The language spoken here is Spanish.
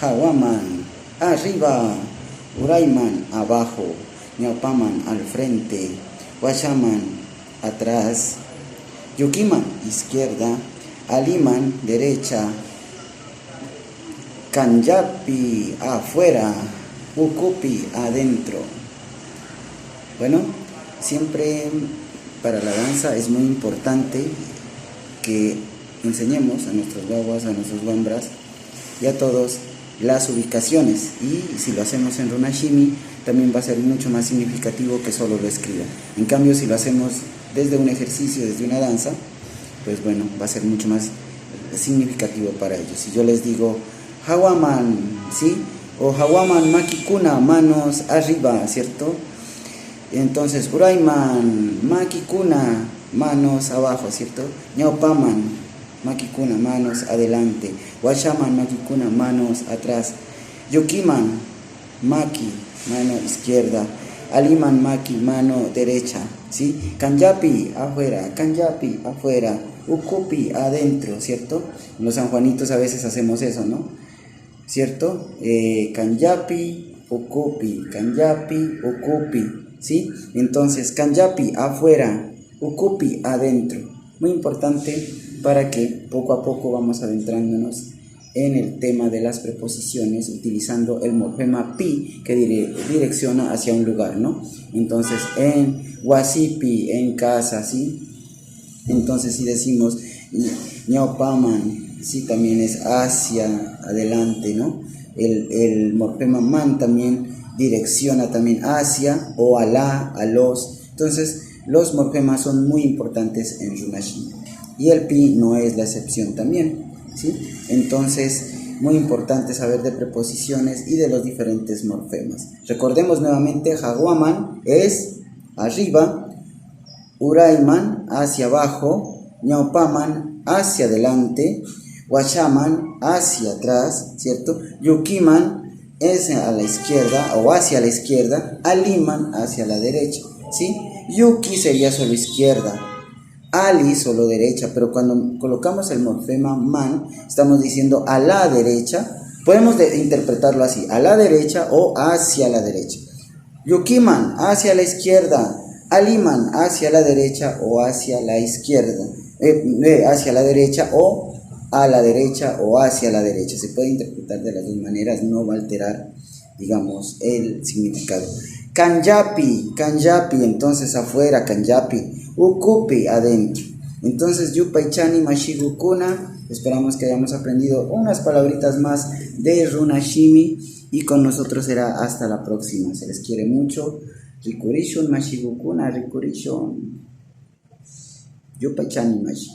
Hawaman, arriba. Urayman, abajo. Ñawpaman, al frente. Washaman, atrás. Yukiman, izquierda. Aliman, derecha. Kanyapi, afuera. Ukupi, adentro. Bueno, siempre para la danza es muy importante que enseñemos a nuestros guaguas, a nuestros guambras y a todos las ubicaciones, y si lo hacemos en runashimi también va a ser mucho más significativo que solo lo escriban. En cambio, si lo hacemos desde un ejercicio, desde una danza, pues bueno, va a ser mucho más significativo para ellos. Si yo les digo Hawaman, ¿sí? O Hawaman makikuna, manos arriba, ¿cierto? Entonces Urayman makikuna, manos abajo, ¿cierto? Ñawpaman makikuna, manos adelante. Washaman makikuna, manos atrás. Yukiman maki, mano izquierda. Aliman maki, mano derecha, ¿sí? Kanyapi, afuera. Kanyapi, afuera. Ukupi, adentro, ¿cierto? Los sanjuanitos a veces hacemos eso, ¿no? ¿Cierto? Kanyapi, ukupi. Kanyapi, ukupi, ¿sí? Entonces, Kanyapi, afuera. Ukupi, adentro. Muy importante para que poco a poco vamos adentrándonos en el tema de las preposiciones utilizando el morfema pi que direcciona hacia un lugar, ¿no? Entonces, en wasipi, en casa, ¿sí? Entonces, si decimos ñawpaman, sí, también es hacia adelante, ¿no? El morfema man también direcciona también hacia o a la, a los. Entonces, los morfemas son muy importantes en runashimi y el pi no es la excepción también, ¿sí? Entonces, muy importante saber de preposiciones y de los diferentes morfemas. Recordemos nuevamente, Hawaman es arriba, Urayman hacia abajo, Ñawpaman hacia adelante, Washaman hacia atrás, ¿cierto? Yukiman es a la izquierda o hacia la izquierda, Aliman hacia la derecha, ¿sí? Yuki sería solo izquierda, Ali solo derecha, pero cuando colocamos el morfema man, estamos diciendo a la derecha. Podemos interpretarlo así, a la derecha o hacia la derecha. Yukiman hacia la izquierda, Aliman hacia la derecha o hacia la izquierda, hacia la derecha o a la derecha o hacia la derecha. Se puede interpretar de las dos maneras, no va a alterar, digamos, el significado. Kanyapi, Kanyapi, entonces afuera, Kanyapi. Ukupi, adentro. Entonces, Yupaychani Mashigukuna, esperamos que hayamos aprendido unas palabritas más de runashimi y con nosotros será hasta la próxima. Se les quiere mucho. Rikurishun Mashigukuna, Rikurishun. Yupaychani Mashi.